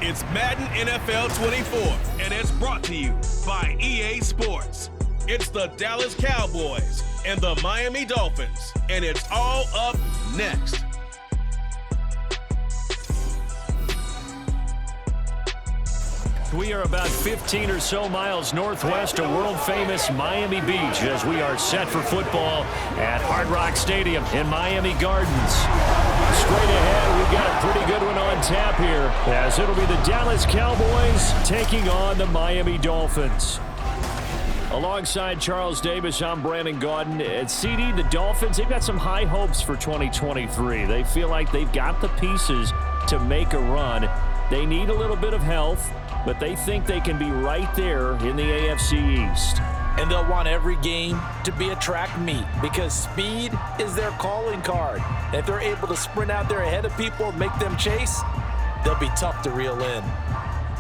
It's Madden NFL 24, and it's brought to you by EA Sports. It's the Dallas Cowboys and the Miami Dolphins, and it's all up next. We are about 15 or so miles northwest of world-famous Miami Beach as we are set for football at Hard Rock Stadium in Miami Gardens. Straight ahead, we've got a pretty good one on tap here as it'll be the Dallas Cowboys taking on the Miami Dolphins. Alongside Charles Davis, I'm Brandon Gaudin. At CD, the Dolphins, they've got some high hopes for 2023. They feel like they've got the pieces to make a run. They need a little bit of health, but they think they can be right there in the AFC East. And they'll want every game to be a track meet because speed is their calling card. If they're able to sprint out there ahead of people and make them chase, they'll be tough to reel in.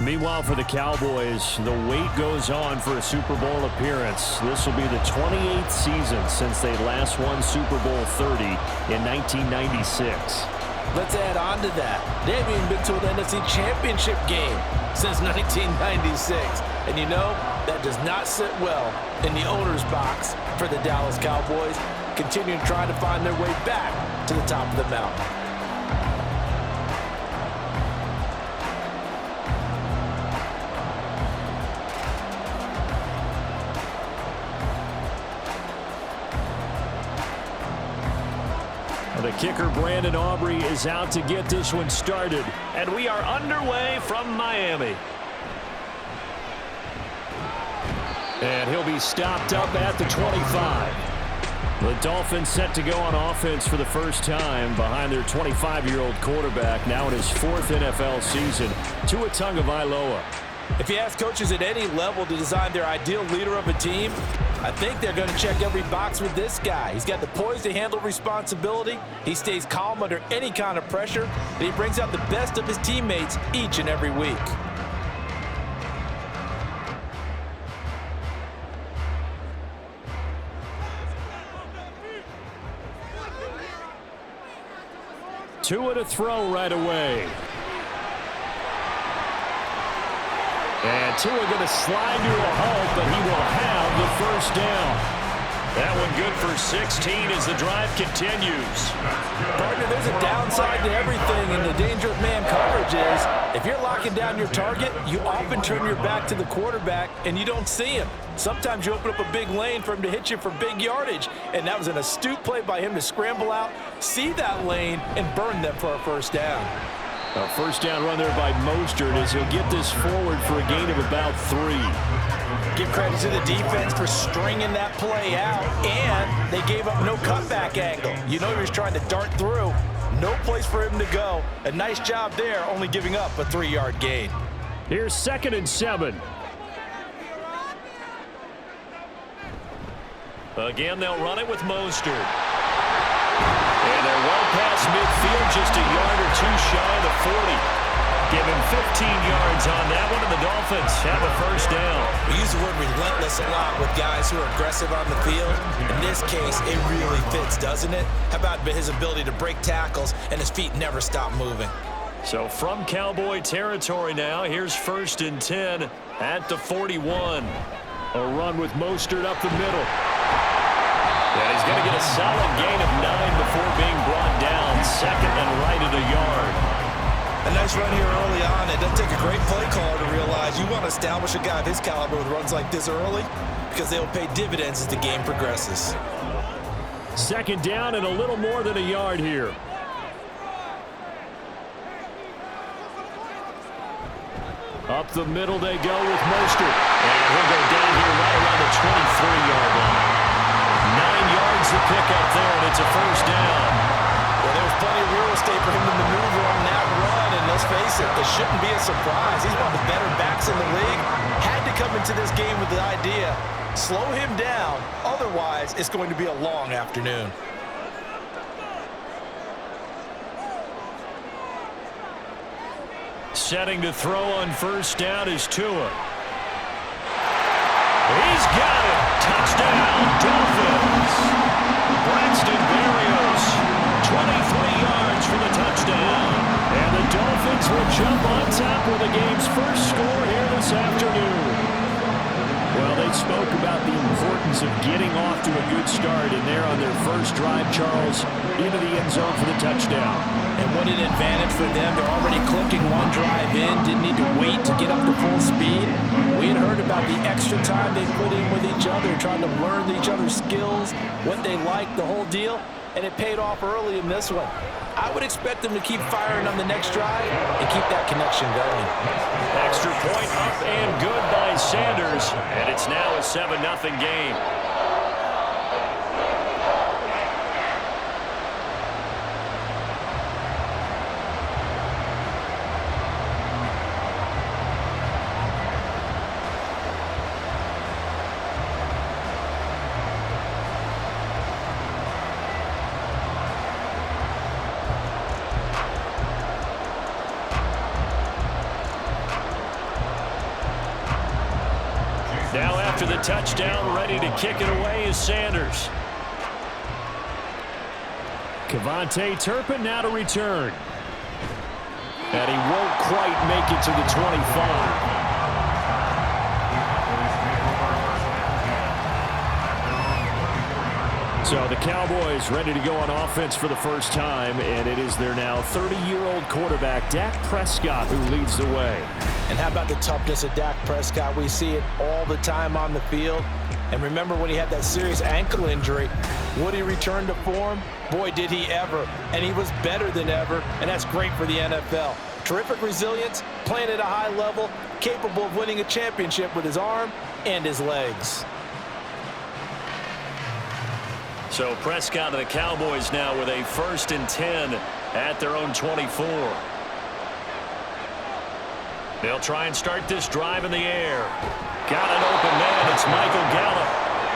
Meanwhile, for the Cowboys, the wait goes on for a Super Bowl appearance. This will be the 28th season since they last won Super Bowl 30 in 1996. Let's add on to that. They haven't even been to an NFC Championship game since 1996. And you know, that does not sit well in the owner's box for the Dallas Cowboys, continuing trying to find their way back to the top of the mountain. The kicker, Brandon Aubrey, is out to get this one started. And we are underway from Miami. And he'll be stopped up at the 25. The Dolphins set to go on offense for the first time behind their 25-year-old quarterback, now in his fourth NFL season, Tua Tagovailoa. If you ask coaches at any level to design their ideal leader of a team, I think they're going to check every box with this guy. He's got the poise to handle responsibility. He stays calm under any kind of pressure, and he brings out the best of his teammates each and every week. Tua to throw right away. And Tua going to slide to a halt, but he will have the first down. That one good for 16 as the drive continues. Partner, there's a downside to everything, and the danger of man coverage is if you're locking down your target, you often turn your back to the quarterback and you don't see him. Sometimes you open up a big lane for him to hit you for big yardage, and that was an astute play by him to scramble out, see that lane, and burn them for a first down. A first down run there by Mostert as he'll get this forward for a gain of about 3. Give credit to the defense for stringing that play out, and they gave up no cutback angle. You know he was trying to dart through. No place for him to go. A nice job there, only giving up a 3-yard gain. Here's 2nd and 7. Again, they'll run it with Mostert. And they're well past midfield, just a yard or two shy of the 40. Give him 15 yards on that one, and the Dolphins have a first down. We use the word relentless a lot with guys who are aggressive on the field. In this case, it really fits, doesn't it? How about his ability to break tackles and his feet never stop moving? So from Cowboy territory now, here's 1st and 10 at the 41. A run with Mostert up the middle. And he's going to get a solid gain of 9 before being brought down. 2nd and right at a yard. A nice run here early on. It doesn't take a great play caller to realize you want to establish a guy of his caliber with runs like this early because they will pay dividends as the game progresses. 2nd down and a little more than a yard here. Up the middle they go with Mostert. And he'll go down here right around the 23-yard line. 9 yards to pick up there, and it's a first down. Well, there was plenty of real estate for him to maneuver on that run, and let's face it, it shouldn't be a surprise. He's one of the better backs in the league. Had to come into this game with the idea, slow him down, otherwise it's going to be a long afternoon. Setting to throw on first down is Tua. He's got it. Touchdown, Dolphins. Braxton Berrios, 23 yards for the touchdown. And the Dolphins Cowboys will jump on top with the game's first score here this afternoon. Well, they spoke about the importance of getting off to a good start, and they're on their first drive, Charles, into the end zone for the touchdown. And what an advantage for them. They're already clicking one drive in, didn't need to wait to get up to full speed. We had heard about the extra time they put in with each other, trying to learn each other's skills, what they like, the whole deal, and it paid off early in this one. I would expect them to keep firing on the next drive and keep that connection going. Extra point up and good by Sanders, and it's now a 7-0 game. Now after the touchdown, ready to kick it away is Sanders. Kevontae Turpin now to return. And he won't quite make it to the 25. So the Cowboys ready to go on offense for the first time, and it is their now 30-year-old quarterback, Dak Prescott, who leads the way. And how about the toughness of Dak Prescott? We see it all the time on the field. And remember when he had that serious ankle injury, would he return to form? Boy, did he ever. And he was better than ever, and that's great for the NFL. Terrific resilience, playing at a high level, capable of winning a championship with his arm and his legs. So Prescott and the Cowboys now with a 1st and 10 at their own 24. They'll try and start this drive in the air. Got an open man. It's Michael Gallup.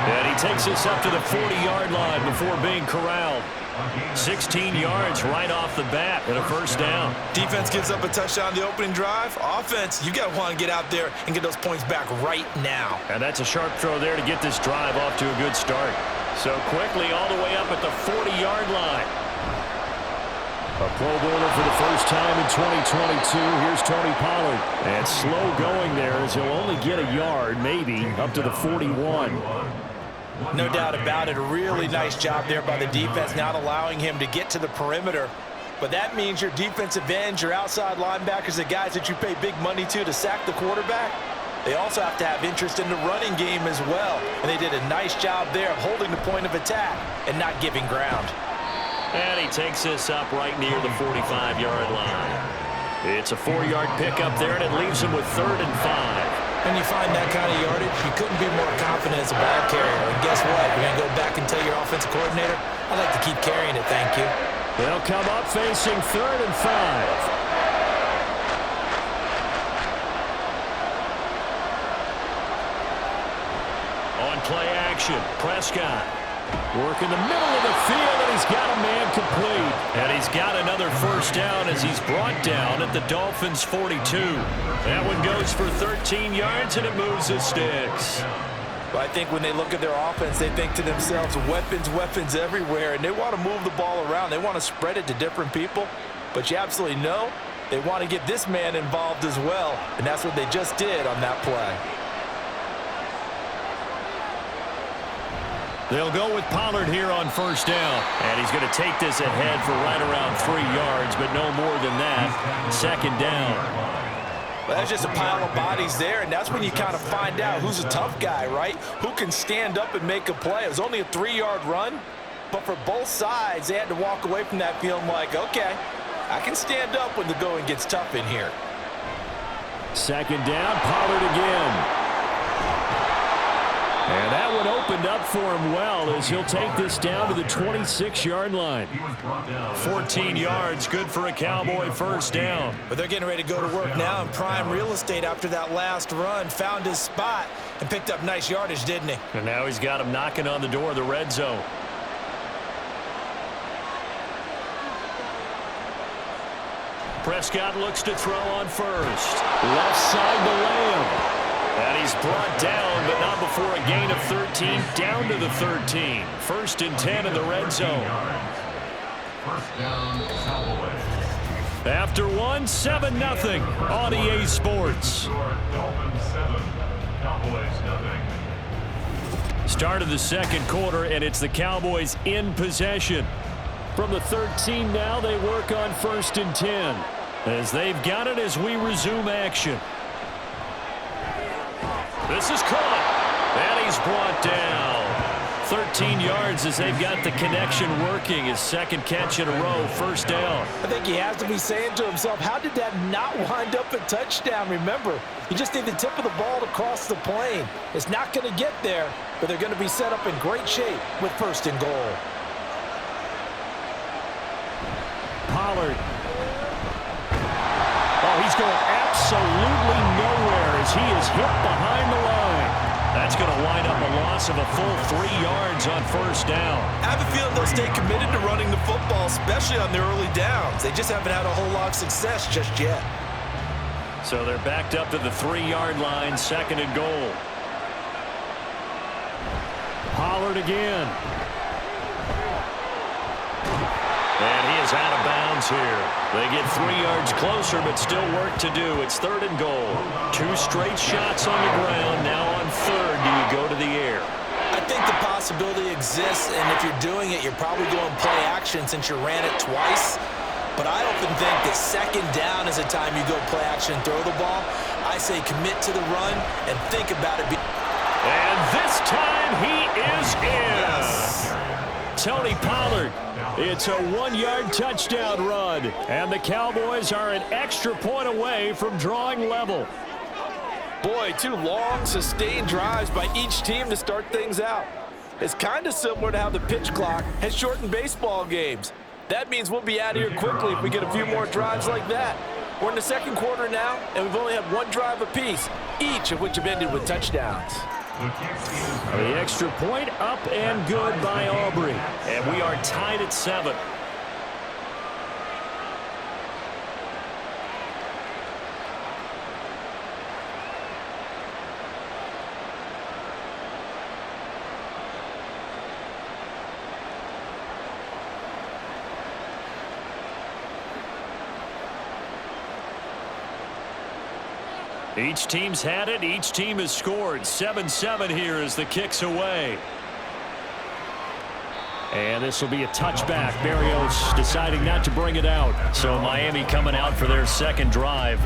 And he takes us up to the 40-yard line before being corralled. 16 yards right off the bat and a 1st down. Defense gives up a touchdown the opening drive. Offense, you got to want to get out there and get those points back right now. And that's a sharp throw there to get this drive off to a good start. So quickly all the way up at the 40-yard line. A Pro Bowler for the first time in 2022. Here's Tony Pollard. And slow going there as he'll only get a yard, maybe, up to the 41. No doubt about it. A really nice job there by the defense, not allowing him to get to the perimeter. But that means your defensive ends, your outside linebackers, the guys that you pay big money to sack the quarterback, they also have to have interest in the running game as well. And they did a nice job there of holding the point of attack and not giving ground. And he takes this up right near the 45-yard line. It's a 4-yard pickup there, and it leaves him with 3rd and 5. When you find that kind of yardage, you couldn't be more confident as a ball carrier. And guess what? You're going to go back and tell your offensive coordinator, I'd like to keep carrying it, thank you. They'll come up facing 3rd and 5. On play action, Prescott. Work in the middle of the field, and he's got a man complete. And he's got another 1st down as he's brought down at the Dolphins' 42. That one goes for 13 yards, and it moves the sticks. But I think when they look at their offense, they think to themselves, weapons, weapons everywhere, and they want to move the ball around. They want to spread it to different people. But you absolutely know they want to get this man involved as well, and that's what they just did on that play. They'll go with Pollard here on 1st down. And he's going to take this ahead for right around 3 yards, but no more than that. 2nd down. Well, that's just a pile of bodies there, and that's when you kind of find out who's a tough guy, right? Who can stand up and make a play. It was only a 3-yard run, but for both sides, they had to walk away from that feeling like, okay, I can stand up when the going gets tough in here. 2nd down, Pollard again. And that one opened up for him well as he'll take this down to the 26-yard line. 14 yards, good for a Cowboy 1st down. But they're getting ready to go to work now in prime real estate after that last run. Found his spot and picked up nice yardage, didn't he? And now he's got him knocking on the door of the red zone. Prescott looks to throw on 1st. Left side to Lamb. And he's brought down, but not before a gain of 13, down to the 13. 1st and 10 in the red zone. 1st down, Cowboys. After one, 7-0 on EA Sports. Dolphins 7, Cowboys 0. Start of the second quarter, and it's the Cowboys in possession. From the 13 now, they work on 1st and 10. As they've got it as we resume action. This is caught, and he's brought down. 13 yards as they've got the connection working. His second catch in a row, 1st down. I think he has to be saying to himself, how did that not wind up a touchdown? Remember, you just need the tip of the ball to cross the plane. It's not going to get there, but they're going to be set up in great shape with 1st and goal. Pollard. Oh, he's going absolutely nowhere as he is hit behind the line. That's going to wind up a loss of a full 3 yards on 1st down. I have a feeling they'll stay committed to running the football, especially on their early downs. They just haven't had a whole lot of success just yet. So they're backed up to the 3-yard line, 2nd and goal. Pollard again. And he is out of bounds here. They get 3 yards closer, but still work to do. It's 3rd and goal. 2 straight shots on the ground. Now on 3rd, do you go to the air? I think the possibility exists, and if you're doing it, you're probably going play action since you ran it twice. But I often think that 2nd down is a time you go play action and throw the ball. I say commit to the run and think about it. And this time he is in. Yes. Tony Pollard. It's a 1-yard touchdown run. And the Cowboys are an extra point away from drawing level. Boy, 2 long, sustained drives by each team to start things out. It's kind of similar to how the pitch clock has shortened baseball games. That means we'll be out of here quickly if we get a few more drives like that. We're in the 2nd quarter now, and we've only had 1 drive apiece, each of which have ended with touchdowns. The extra point up and good by Aubrey. And we are tied at 7. Each team's had it. Each team has scored. 7-7 here as the kick's away. And this will be a touchback. Berrios deciding not to bring it out. So Miami coming out for their 2nd drive.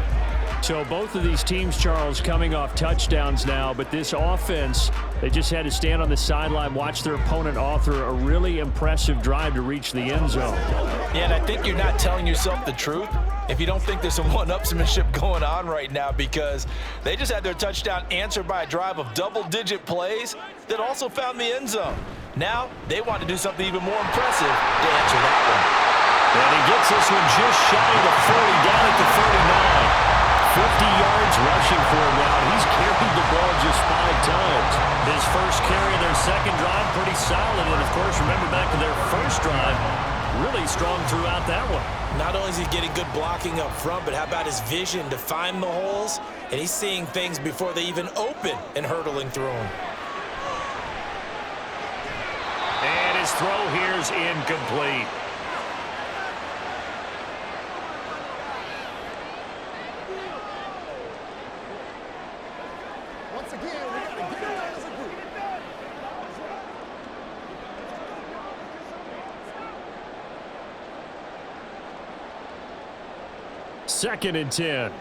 So both of these teams, Charles, coming off touchdowns now, but this offense, they just had to stand on the sideline, watch their opponent author a really impressive drive to reach the end zone. Yeah, and I think you're not telling yourself the truth if you don't think there's some one-upsmanship going on right now, because they just had their touchdown answered by a drive of double-digit plays that also found the end zone. Now they want to do something even more impressive to answer that one. And he gets this one just shy of the 40, down at the 39. 50 yards rushing for him now. He's carried the ball just 5 times. His first carry of their 2nd drive, pretty solid. And, of course, remember back to their 1st drive, really strong throughout that one. Not only is he getting good blocking up front, but how about his vision to find the holes? And he's seeing things before they even open and hurdling through them. And his throw here is incomplete. Once again, we got to get it as a group. Second and 10.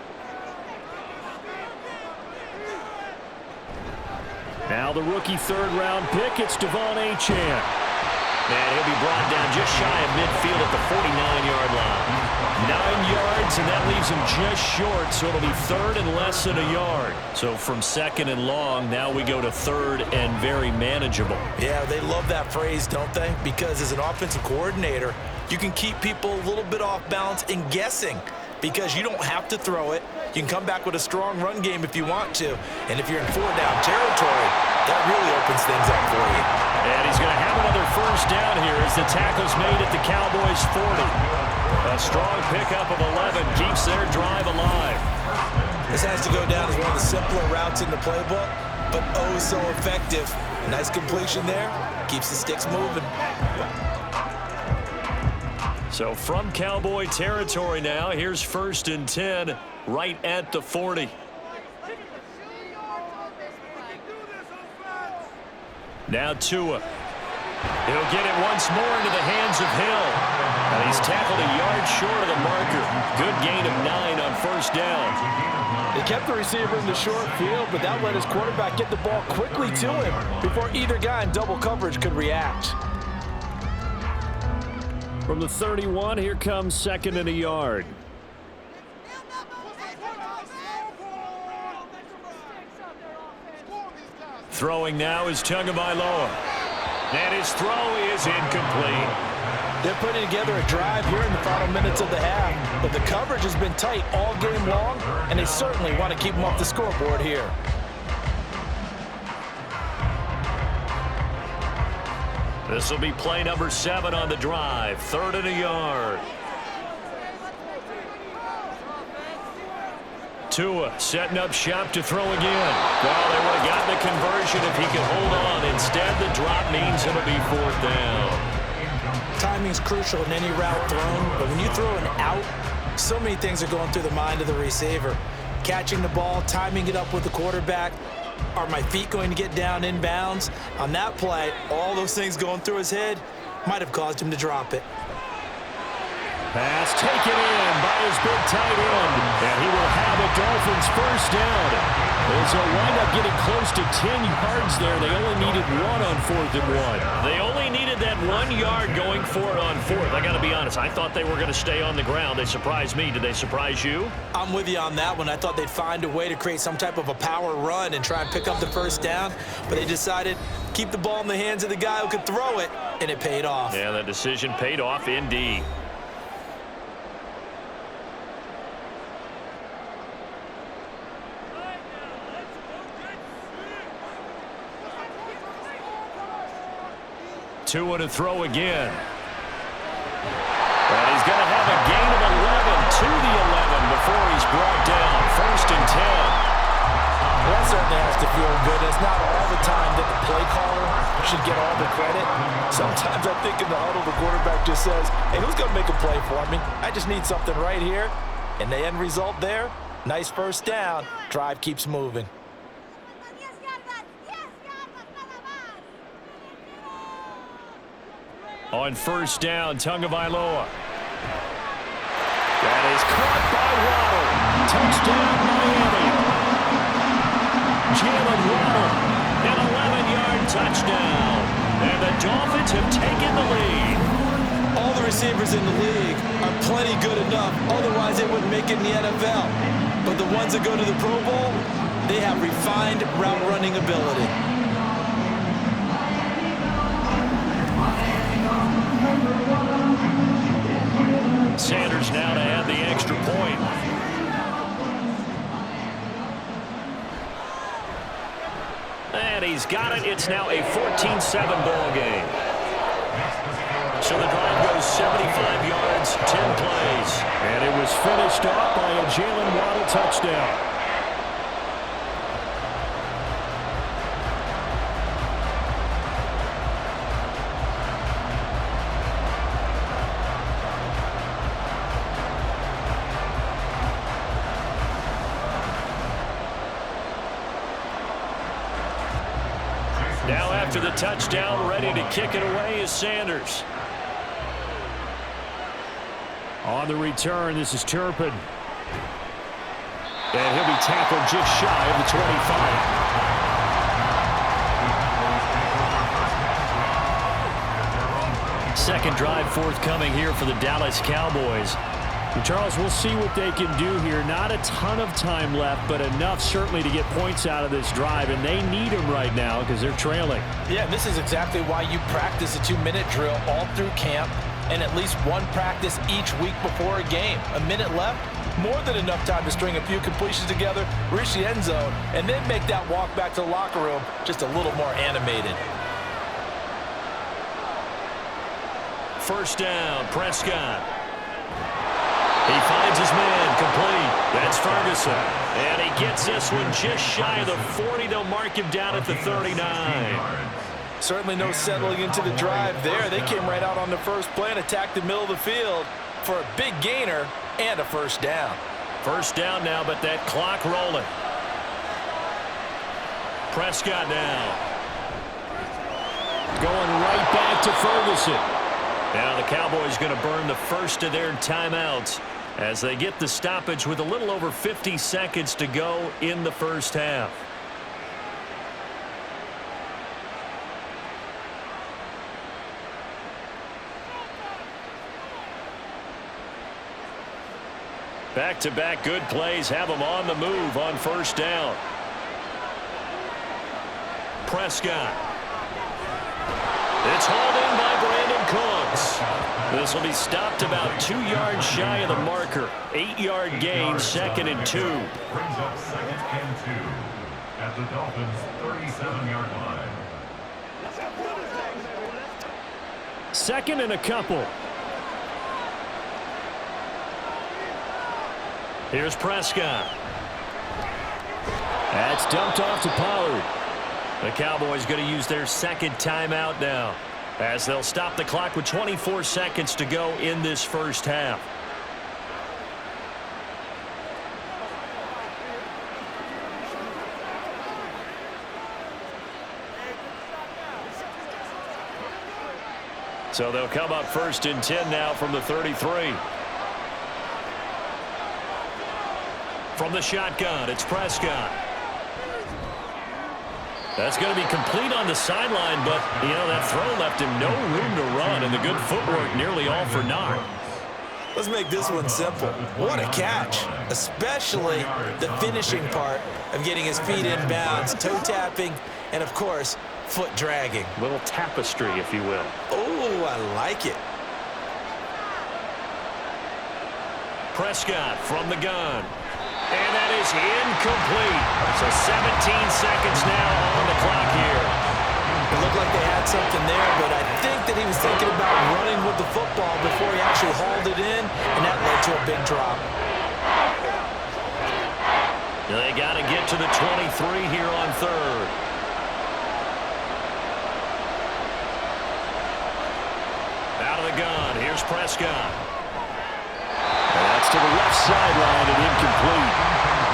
Now the rookie 3rd-round pick, it's Devon Achane. And he'll be brought down just shy of midfield at the 49-yard line. 9 yards, and that leaves him just short, so it'll be 3rd and less than a yard. So from 2nd and long, now we go to 3rd and very manageable. Yeah, they love that phrase, don't they? Because as an offensive coordinator, you can keep people a little bit off balance and guessing, because you don't have to throw it. You can come back with a strong run game if you want to. And if you're in 4-down territory, that really opens things up for you. And he's going to have another 1st down here as the tackle's made at the Cowboys 40. A strong pickup of 11 keeps their drive alive. This has to go down as one of the simpler routes in the playbook, but oh so effective. Nice completion there. Keeps the sticks moving. So from Cowboy territory now, here's 1st and 10 right at the 40. Now Tua. He'll get it once more into the hands of Hill. And he's tackled a yard short of the marker. Good gain of 9 on 1st down. They kept the receiver in the short field, but that let his quarterback get the ball quickly to him before either guy in double coverage could react. From the 31, here comes 2nd and a yard. Throwing now is Tagovailoa. And his throw is incomplete. They're putting together a drive here in the final minutes of the half, but the coverage has been tight all game long, and they certainly want to keep them off the scoreboard here. This will be play number 7 on the drive. 3rd and a yard. Tua setting up shop to throw again. Well, they would have gotten the conversion if he could hold on. Instead, the drop means it'll be 4th down. Timing's crucial in any route thrown, but when you throw an out, so many things are going through the mind of the receiver. Catching the ball, timing it up with the quarterback. Are my feet going to get down inbounds? On that play, all those things going through his head might have caused him to drop it. Pass taken in by his big tight end. And he will have a Dolphins 1st down. As they'll wind up getting close to 10 yards there. They only needed 1 on 4th and 1. They only needed that 1 yard going for it on 4th. I got to be honest. I thought they were going to stay on the ground. They surprised me. Did they surprise you? I'm with you on that one. I thought they'd find a way to create some type of a power run and try and pick up the 1st down. But they decided keep the ball in the hands of the guy who could throw it, and it paid off. Yeah, that decision paid off indeed. Tua to throw again. And he's going to have a gain of 11 to the 11 before he's brought down. 1st and 10. Well, that certainly has to feel good. It's not all the time that the play caller should get all the credit. Sometimes I think in the huddle, the quarterback just says, hey, who's going to make a play for me? I just need something right here. And the end result there, nice 1st down. Drive keeps moving. On 1st down, Tagovailoa. That is caught by Waddle. Touchdown, Miami. Jalen Waddle, an 11-yard touchdown. And the Dolphins have taken the lead. All the receivers in the league are plenty good enough. Otherwise, they wouldn't make it in the NFL. But the ones that go to the Pro Bowl, they have refined route running ability. Sanders now to add the extra point. And he's got it. It's now a 14-7 ball game. So the drive goes 75 yards, 10 plays. And it was finished off by a Jalen Waddle touchdown. Now after the touchdown, ready to kick it away is Sanders. On the return, this is Turpin. And he'll be tackled just shy of the 25. Second drive forthcoming here for the Dallas Cowboys. And Charles, we'll see what they can do here. Not a ton of time left, but enough certainly to get points out of this drive, and they need them right now because they're trailing. Yeah, this is exactly why you practice a 2-minute drill all through camp and at least one practice each week before a game. A minute left, more than enough time to string a few completions together, reach the end zone, and then make that walk back to the locker room just a little more animated. First down, Prescott. He finds his man complete. That's Ferguson. And he gets this one just shy of the 40. They'll mark him down at the 39. Certainly no settling into the drive there. They came right out on the first play and attacked the middle of the field for a big gainer and a first down. First down now, but that clock rolling. Prescott now. Going right back to Ferguson. Now the Cowboys going to burn the first of their timeouts as they get the stoppage with a little over 50 seconds to go in the first half. Back-to-back good plays have them on the move on first down. Prescott. It's hauled in by Brandon Cooks. This will be stopped about 2 yards shy of the marker. 8-yard gain, 2nd and 2. Brings up 2nd and 2 at the Dolphins' 37-yard line. 2nd and a couple. Here's Prescott. That's dumped off to Pollard. The Cowboys going to use their second timeout now as they'll stop the clock with 24 seconds to go in this first half. So they'll come up 1st and 10 now from the 33. From the shotgun, it's Prescott. That's going to be complete on the sideline, but, you know, that throw left him no room to run, and the good footwork nearly all for naught. Let's make this one simple. What a catch, especially the finishing part of getting his feet in bounds, toe tapping, and, of course, foot dragging. Little tapestry, if you will. Oh, I like it. Prescott from the gun. And that is incomplete. So 17 seconds now on the clock here. It looked like they had something there, but I think that he was thinking about running with the football before he actually hauled it in, and that led to a big drop. They got to get to the 23 here on 3rd. Out of the gun, here's Prescott. That's to the left sideline and incomplete.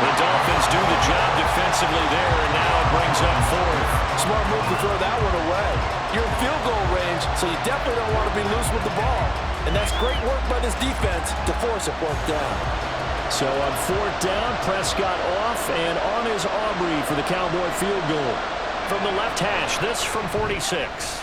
The Dolphins do the job defensively there, and now it brings up 4th. Smart move to throw that one away. You're in field goal range, so you definitely don't want to be loose with the ball. And that's great work by this defense to force a 4th down. So on 4th down, Prescott off, and on is Aubrey for the Cowboy field goal. From the left hash, this from 46.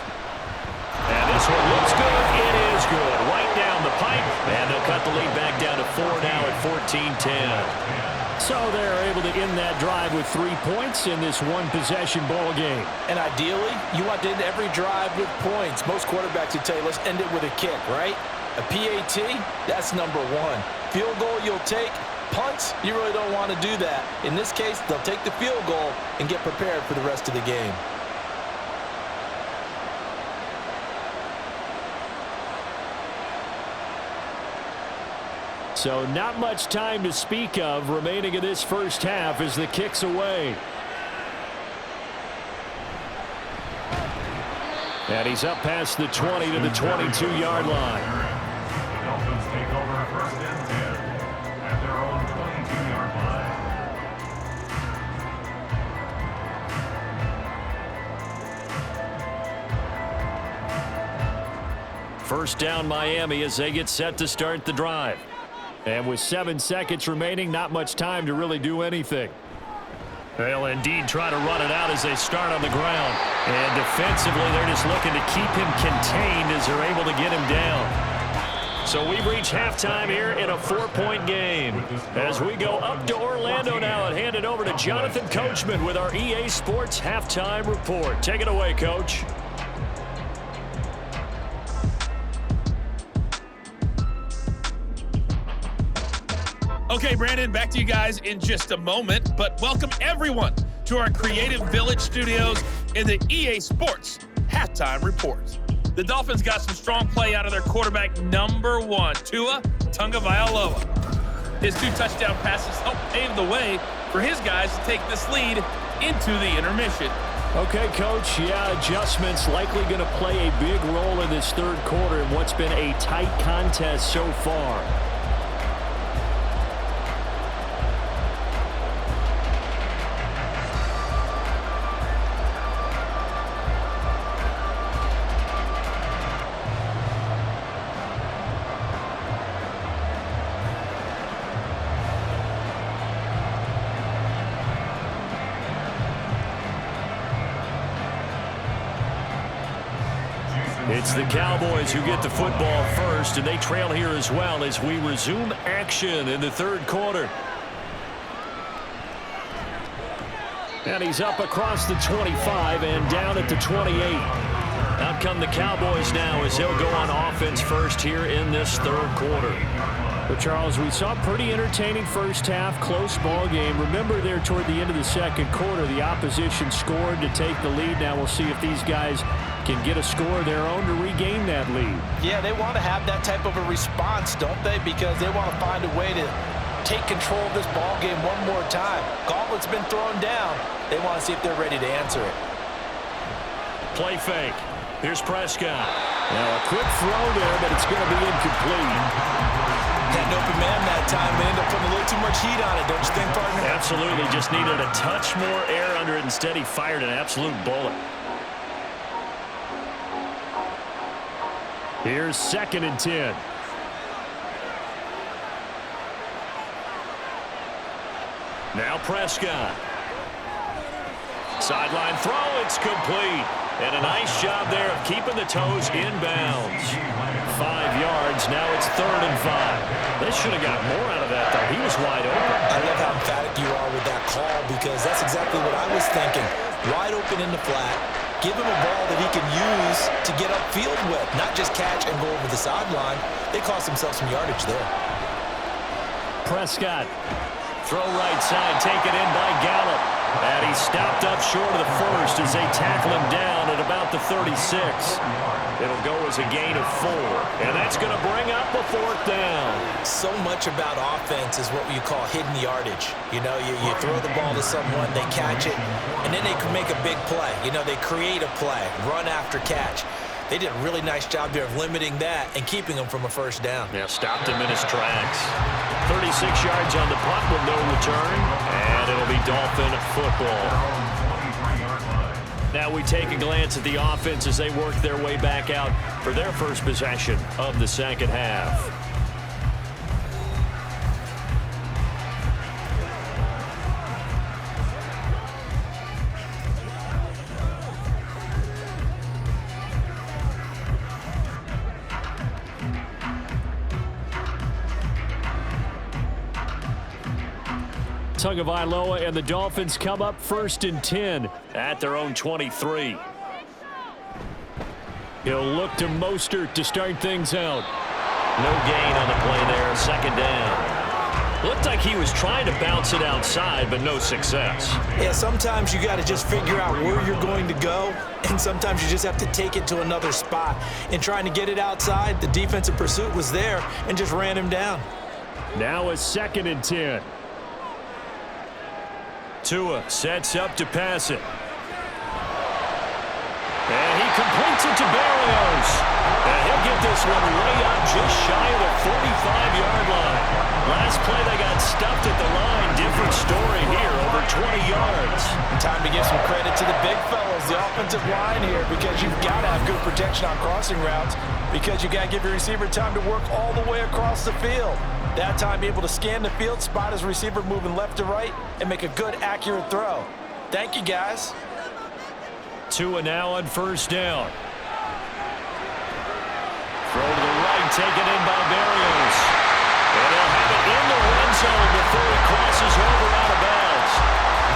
And this one looks good. It is good. Right down the pipe. And they'll cut the lead back down to 4 now at 14-10. So they're able to end that drive with 3 points in this one-possession ball game. And ideally, you want to end every drive with points. Most quarterbacks would tell you, let's end it with a kick, right? A PAT, that's number 1. Field goal you'll take. Punts, you really don't want to do that. In this case, they'll take the field goal and get prepared for the rest of the game. So not much time to speak of remaining in this first half as the kick's away. And he's up past the 20 to the 22-yard line. The Dolphins take over 1st and 10 at their own 22-yard line. First down Miami as they get set to start the drive. And with 7 seconds remaining, not much time to really do anything. They'll indeed try to run it out as they start on the ground. And defensively, they're just looking to keep him contained as they're able to get him down. So we've reached halftime here in a 4-point game. As we go up to Orlando now and hand it over to Jonathan Coachman with our EA Sports Halftime Report. Take it away, Coach. Okay, Brandon, back to you guys in just a moment, but welcome everyone to our Creative Village studios in the EA Sports Halftime Report. The Dolphins got some strong play out of their quarterback number 1, Tua Tagovailoa. His 2 touchdown passes helped pave the way for his guys to take this lead into the intermission. Okay, Coach. Yeah, adjustments likely going to play a big role in this third quarter in what's been a tight contest so far. It's the Cowboys who get the football first, and they trail here as well as we resume action in the third quarter. And he's up across the 25 and down at the 28. Out come the Cowboys now as they'll go on offense first here in this third quarter. But, Charles, we saw a pretty entertaining first half, close ball game. Remember there toward the end of the second quarter, the opposition scored to take the lead. Now we'll see if these guys can get a score of their own to regain that lead. Yeah, they want to have that type of a response, don't they? Because they want to find a way to take control of this ball game one more time. Gauntlet's been thrown down. They want to see if they're ready to answer it. Play fake. Here's Prescott. Now a quick throw there, but it's going to be incomplete. Had an open man that time, but ended up putting a little too much heat on it, don't you think, partner? Absolutely. Just needed a touch more air under it. Instead, he fired an absolute bullet. Here's 2nd and 10. Now Prescott. Sideline throw, it's complete. And a nice job there of keeping the toes inbounds. 5 yards, now it's 3rd and 5. They should have got more out of that, though. He was wide open. I love how emphatic you are with that call because that's exactly what I was thinking. Wide open in the flat. Give him a ball that he can use to get upfield with, not just catch and go over the sideline. They cost themselves some yardage there. Prescott. Throw right side, taken in by Gallup. And he stopped up short of the first as they tackle him down at about the 36. It'll go as a gain of 4. And that's going to bring up a 4th down. So much about offense is what you call hidden yardage. You know, you throw the ball to someone, they catch it, and then they can make a big play. You know, they create a play, run after catch. They did a really nice job there of limiting that and keeping them from a first down. Yeah, stopped him in his tracks. 36 yards on the punt with no return, and it'll be Dolphin football. Now we take a glance at the offense as they work their way back out for their first possession of the second half. Tagovailoa and the Dolphins come up 1st and 10 at their own 23. He'll look to Mostert to start things out. No gain on the play there, 2nd down. Looked like he was trying to bounce it outside, but no success. Yeah, sometimes you got to just figure out where you're going to go, and sometimes you just have to take it to another spot. In trying to get it outside, the defensive pursuit was there and just ran him down. Now a 2nd and 10. Tua sets up to pass it. And he completes it to Berrios. And he'll get this one way up just shy of the 45-yard line. Last play they got stuffed at the line. Different story here, over 20 yards. And time to give some credit to the big fellas, the offensive line here, because you've got to have good protection on crossing routes because you got to give your receiver time to work all the way across the field. That time, be able to scan the field, spot his receiver moving left to right, and make a good, accurate throw. Thank you, guys. Tua now on 1st down. Throw to the right, taken in by Berrios. And he'll have it in the red zone before he crosses over out of bounds.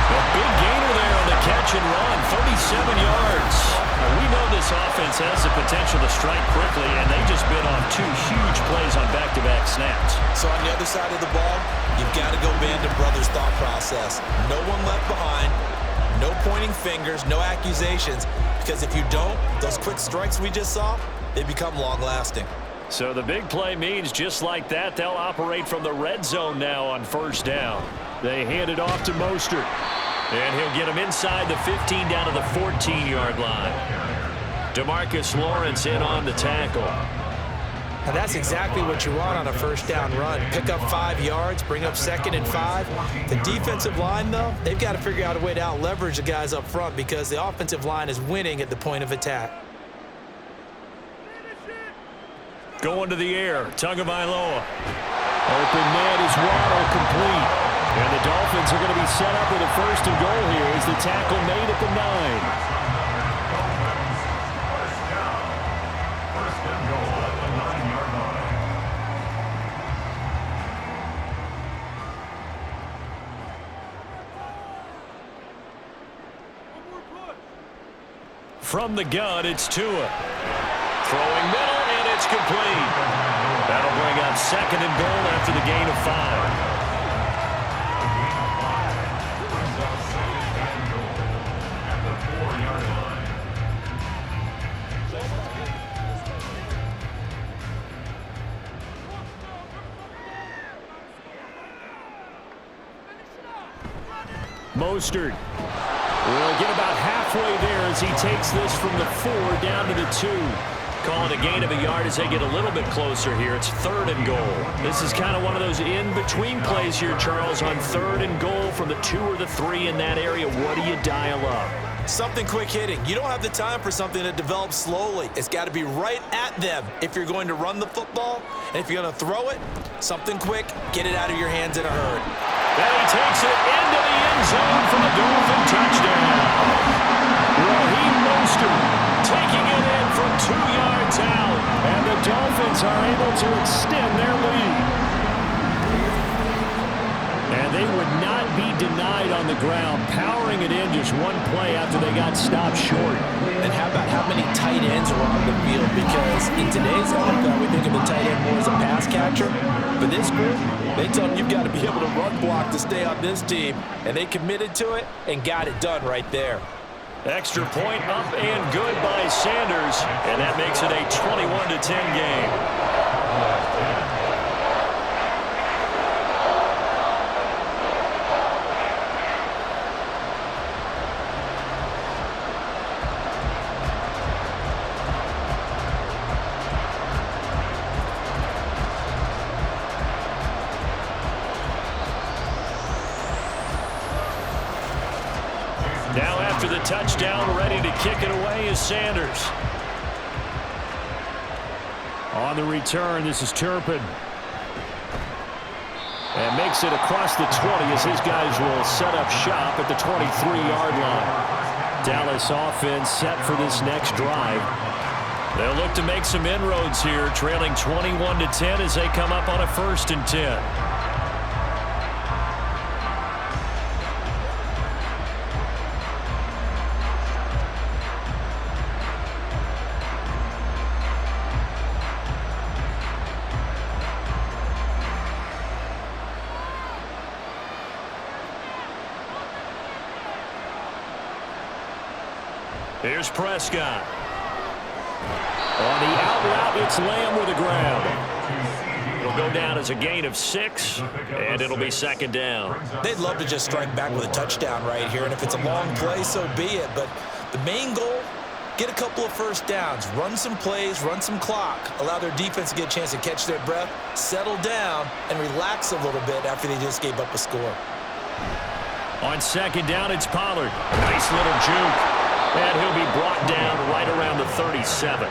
A big gainer there on the catch and run, 37 yards. Now, we know this offense has the potential to strike quickly, and they just bit on 2 huge plays on back-to-back snaps. So on the other side of the ball, you've got to go band of brothers thought process. No one left behind, no pointing fingers, no accusations, because if you don't, those quick strikes we just saw, they become long-lasting. So the big play means just like that, they'll operate from the red zone now on 1st down. They hand it off to Mostert. And he'll get him inside the 15 down to the 14-yard line. DeMarcus Lawrence in on the tackle. And that's exactly what you want on a first down run. Pick up 5 yards, bring up 2nd and 5. The defensive line, though, they've got to figure out a way to out-leverage the guys up front because the offensive line is winning at the point of attack. Going to the air, Tagovailoa. Open man is Waddle, complete. And the Dolphins are going to be set up with a 1st and goal here as the tackle made at the 9. First and goal at the 9-yard line. From the gun, it's Tua. Throwing middle, and it's complete. That'll bring up 2nd and goal after the gain of 5. Mostert will get about halfway there as he takes this from the 4 down to the 2. Calling a gain of a yard as they get a little bit closer here. It's 3rd and goal. This is kind of one of those in-between plays here, Charles, on 3rd and goal from the 2 or the 3 in that area. What do you dial up? Something quick hitting. You don't have the time for something that develops slowly. It's got to be right at them if you're going to run the football. And if you're going to throw it, something quick, get it out of your hands in a hurry. And he takes it into the end zone for the Dolphin touchdown. Raheem Mostert taking it in from 2 yards out. And the Dolphins are able to extend their lead. And they would not be denied on the ground, powering it in just one play after they got stopped short. And how about how many tight ends are on the field? Because in today's NFL, we think of the tight end more as a pass catcher. But this group, they tell them you've got to be able to run block to stay on this team. And they committed to it and got it done right there. Extra point up and good by Sanders. And that makes it a 21-10 game. Now after the touchdown, ready to kick it away is Sanders. On the return, this is Turpin. And makes it across the 20 as his guys will set up shop at the 23-yard line. Dallas offense set for this next drive. They'll look to make some inroads here, trailing 21-10 as they come up on a 1st and 10. Here's Prescott. On the out route, it's Lamb with the grab. It'll go down as a gain of 6, and it'll be 2nd down. They'd love to just strike back with a touchdown right here, and if it's a long play, so be it. But the main goal, get a couple of 1st downs, run some plays, run some clock, allow their defense to get a chance to catch their breath, settle down, and relax a little bit after they just gave up a score. On 2nd down, it's Pollard. Nice little juke. And he'll be brought down right around the 37.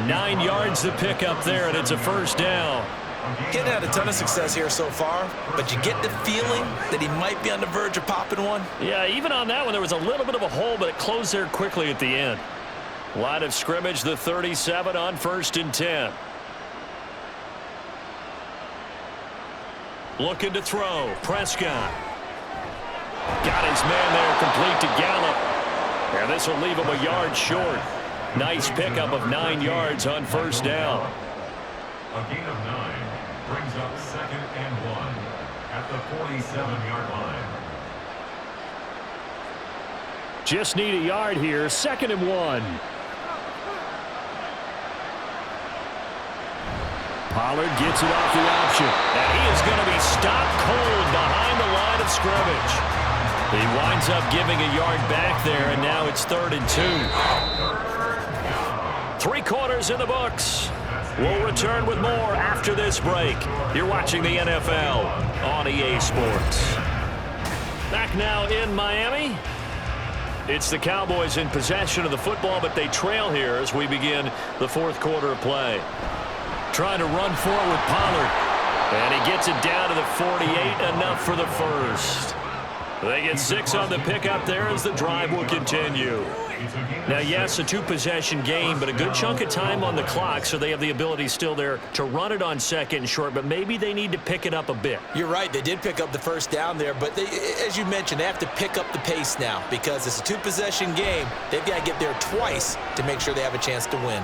9 yards to pick up there, and it's a 1st down. He hadn't had a ton of success here so far, but you get the feeling that he might be on the verge of popping one. Yeah, even on that one, there was a little bit of a hole, but it closed there quickly at the end. Line of scrimmage, the 37 on 1st and 10. Looking to throw. Prescott. Got his man there, complete to Gallup. And this will leave him a yard short. Nice pickup of 9 yards on 1st down. A gain of 9 brings up 2nd and 1 at the 47-yard line. Just need a yard here. 2nd and 1. Pollard gets it off the option. And he is going to be stopped cold behind the line of scrimmage. He winds up giving a yard back there, and now it's 3rd and 2. 3 quarters in the books. We'll return with more after this break. You're watching the NFL on EA Sports. Back now in Miami. It's the Cowboys in possession of the football, but they trail here as we begin the 4th quarter of play. Trying to run forward Pollard. And he gets it down to the 48, enough for the first. They get 6 on the pickup there as the drive will continue. Now, yes, a 2-possession game, but a good chunk of time on the clock, so they have the ability still there to run it on 2nd and short, but maybe they need to pick it up a bit. You're right. They did pick up the first down there, but as you mentioned, they have to pick up the pace now because it's a 2-possession game. They've got to get there twice to make sure they have a chance to win.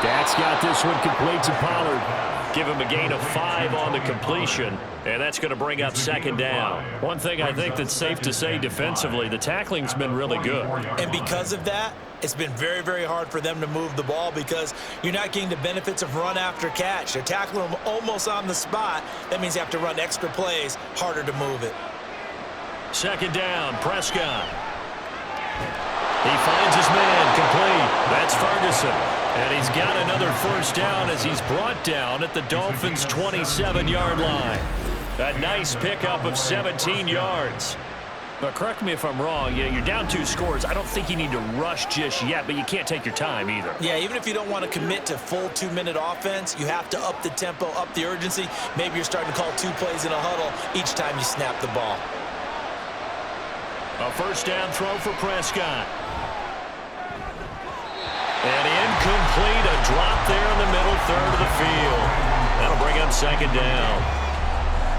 That's got this one complete to Pollard. Give him a gain of 5 on the completion, and that's going to bring up 2nd down. One thing I think that's safe to say defensively, the tackling's been really good. And because of that, it's been very, very hard for them to move the ball because you're not getting the benefits of run after catch. They're tackling them almost on the spot. That means you have to run extra plays, harder to move it. 2nd down, Prescott. He finds his man, complete. That's Ferguson. And he's got another first down as he's brought down at the Dolphins' 27-yard line. A nice pickup of 17 yards. But correct me if I'm wrong, you're down 2 scores. I don't think you need to rush just yet, but you can't take your time either. Yeah, even if you don't want to commit to full 2-minute offense, you have to up the tempo, up the urgency. Maybe you're starting to call 2 plays in a huddle each time you snap the ball. A first down throw for Prescott. And incomplete, a drop there in the middle third of the field. That'll bring up 2nd down.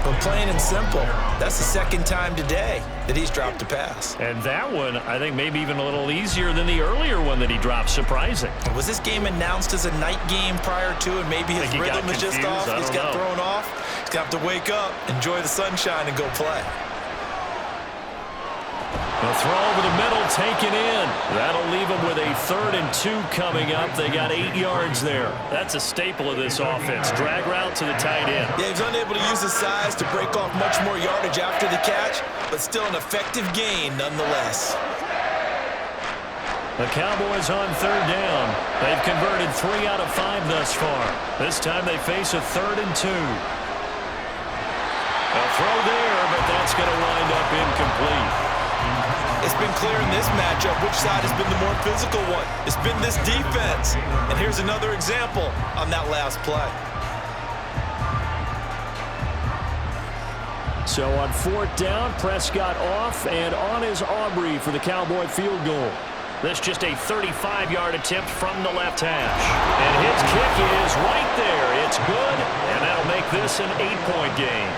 But plain and simple, that's the 2nd time today that he's dropped a pass. And that one, I think, maybe even a little easier than the earlier one that he dropped. Surprising. Was this game announced as a night game prior to, and maybe his rhythm is just off? He's got thrown off. He's got to wake up, enjoy the sunshine, and go play. The throw over the middle taken in. That'll leave them with a 3rd and 2 coming up. They got 8 yards there. That's a staple of this offense. Drag route to the tight end. Yeah, he's unable to use his size to break off much more yardage after the catch, but still an effective gain nonetheless. The Cowboys on 3rd down. They've converted 3 out of 5 thus far. This time they face a 3rd and 2. A throw there, but that's going to wind up incomplete. It's been clear in this matchup which side has been the more physical one. It's been this defense. And here's another example on that last play. So on 4th down, Prescott off, and on is Aubrey for the Cowboy field goal. This just a 35-yard attempt from the left hash. And his kick is right there. It's good, and that'll make this an 8-point game.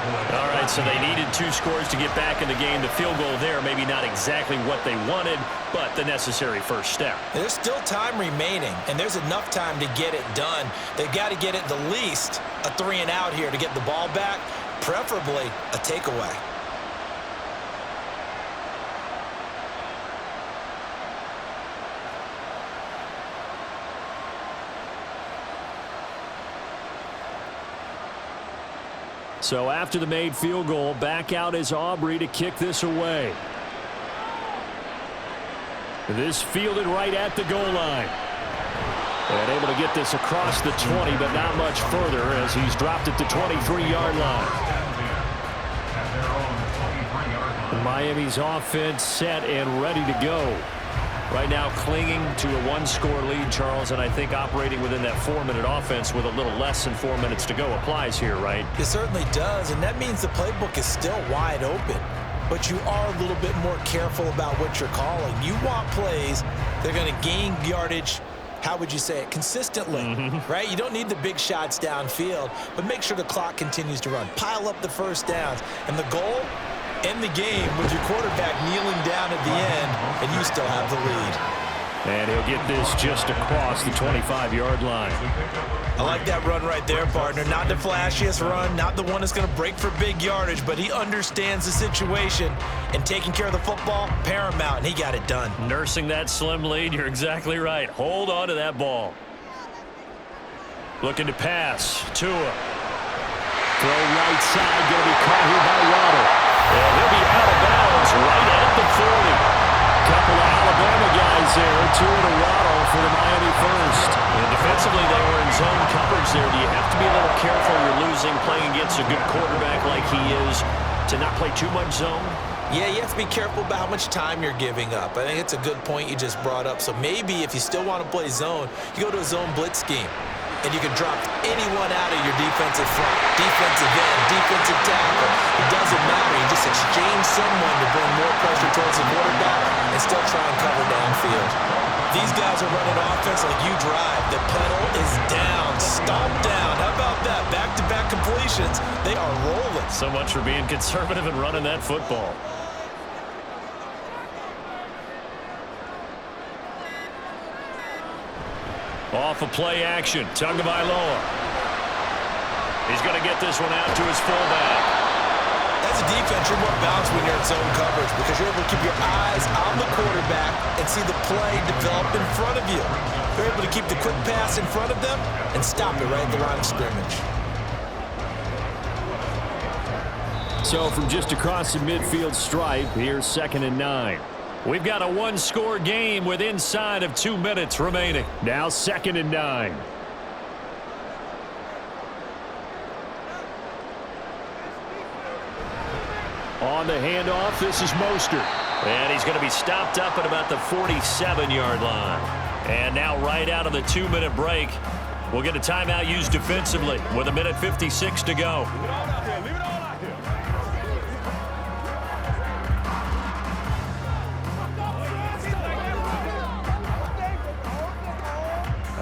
All right, so they needed 2 scores to get back in the game. The field goal there, maybe not exactly what they wanted, but the necessary first step. There's still time remaining, and there's enough time to get it done. They've got to get at the least a 3-and-out here to get the ball back, preferably a takeaway. So after the made field goal, back out is Aubrey to kick this away. This fielded right at the goal line. And able to get this across the 20, but not much further as he's dropped it to 23-yard line. Miami's offense set and ready to go. Right now clinging to a 1-score lead, Charles, and I think operating within that 4-minute offense with a little less than 4 minutes to go applies here, right? It certainly does, and that means the playbook is still wide open. But you are a little bit more careful about what you're calling. You want plays that are going to gain yardage, how would you say it, consistently, right? You don't need the big shots downfield, but make sure the clock continues to run. Pile up the first downs, and the goal, end the game with your quarterback kneeling down at the end, and you still have the lead. And he'll get this just across the 25-yard line. I like that run right there, partner. Not the flashiest run, not the one that's going to break for big yardage, but he understands the situation, and taking care of the football, paramount, and he got it done. Nursing that slim lead, you're exactly right. Hold on to that ball. Looking to pass. Tua. Throw right side, going to be caught here by Waddle. And he'll be out of bounds right at the 40. Couple of Alabama guys there, two in a waddle for the Miami first. And defensively, they were in zone coverage there. Do you have to be a little careful? You're losing, playing against a good quarterback like he is, to not play too much zone? Yeah, you have to be careful about how much time you're giving up. I think it's a good point you just brought up. So maybe if you still want to play zone, you go to a zone blitz scheme. And you can drop anyone out of your defensive front, defensive end, defensive tackle. It doesn't matter. You just exchange someone to bring more pressure towards the quarterback and still try and cover downfield. These guys are running offense like you drive. The pedal is down, stomp down. How about that? Back-to-back completions. They are rolling. So much for being conservative and running that football. Off of play action, Tagovailoa. He's going to get this one out to his fullback. As a defense, you're more balanced when you're in zone coverage because you're able to keep your eyes on the quarterback and see the play develop in front of you. You're able to keep the quick pass in front of them and stop it right at the line of scrimmage. So from just across the midfield stripe, here's 2nd and 9. We've got a one-score game with inside of 2 minutes remaining. Now 2nd and 9. On the handoff, this is Mostert. And he's going to be stopped up at about the 47-yard line. And now right out of the 2-minute break, we'll get a timeout used defensively with 1:56 to go.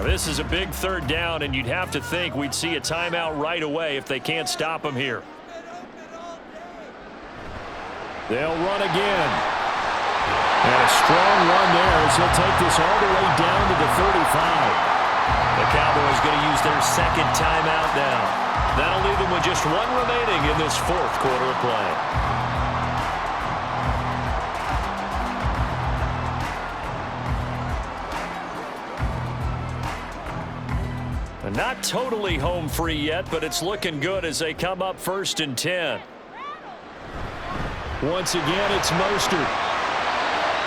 This is a big 3rd down, and you'd have to think we'd see a timeout right away if they can't stop him here. They'll run again. And a strong run there as he'll take this all the way down to the 35. The Cowboys going to use their 2nd timeout now. That'll leave them with just 1 remaining in this 4th quarter of play. Not totally home free yet, but it's looking good as they come up 1st and 10. Once again, it's Mostert.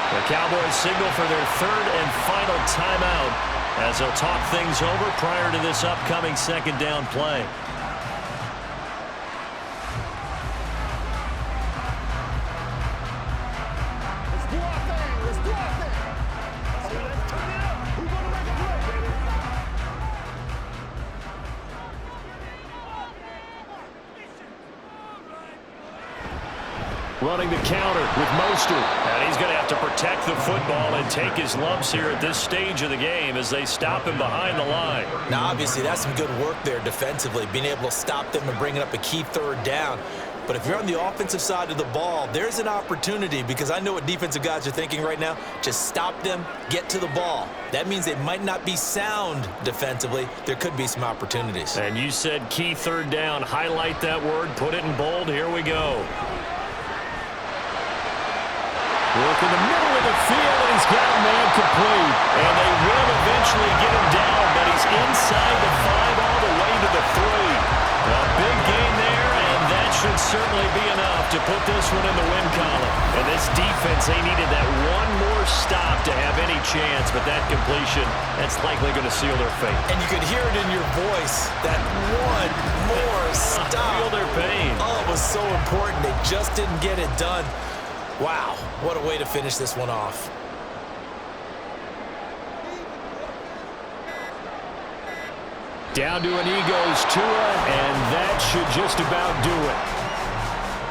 The Cowboys signal for their 3rd and final timeout as they'll talk things over prior to this upcoming 2nd down play. Let's do our thing. Let's do our thing. We're going to make a play, baby. Running the counter with Mostert. And he's going to have to protect the football and take his lumps here at this stage of the game as they stop him behind the line. Now, obviously, that's some good work there defensively, being able to stop them and bringing up a key 3rd down. But if you're on the offensive side of the ball, there's an opportunity because I know what defensive guys are thinking right now. Just stop them, get to the ball. That means they might not be sound defensively. There could be some opportunities. And you said key 3rd down. Highlight that word. Put it in bold. Here we go. Work in the middle of the field, and he's got a man complete. And they will eventually get him down, but he's inside the 5 all the way to the 3. A big gain there, and that should certainly be enough to put this one in the win column. And this defense, they needed that one more stop to have any chance, but that completion, that's likely going to seal their fate. And you could hear it in your voice, that one more stop. Feel their pain. Oh, it was so important. They just didn't get it done. Wow, what a way to finish this one off. Down to an Eagles Tua, and that should just about do it.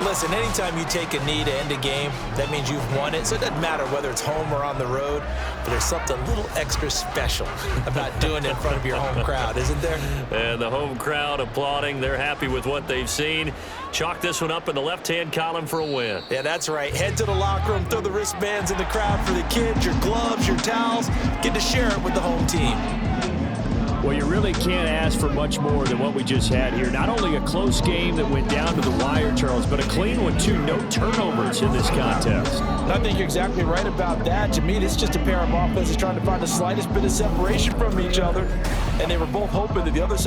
Listen, anytime you take a knee to end a game, that means you've won it. So it doesn't matter whether it's home or on the road, but there's something a little extra special about doing it in front of your home crowd, isn't there? And the home crowd applauding. They're happy with what they've seen. Chalk this one up in the left-hand column for a win. Yeah, that's right. Head to the locker room, throw the wristbands in the crowd for the kids, your gloves, your towels. Get to share it with the home team. Well, you really can't ask for much more than what we just had here. Not only a close game that went down to the wire, Charles, but a clean one, too. No turnovers in this contest. I think you're exactly right about that. To me, it's just a pair of offenses trying to find the slightest bit of separation from each other. And they were both hoping that the other side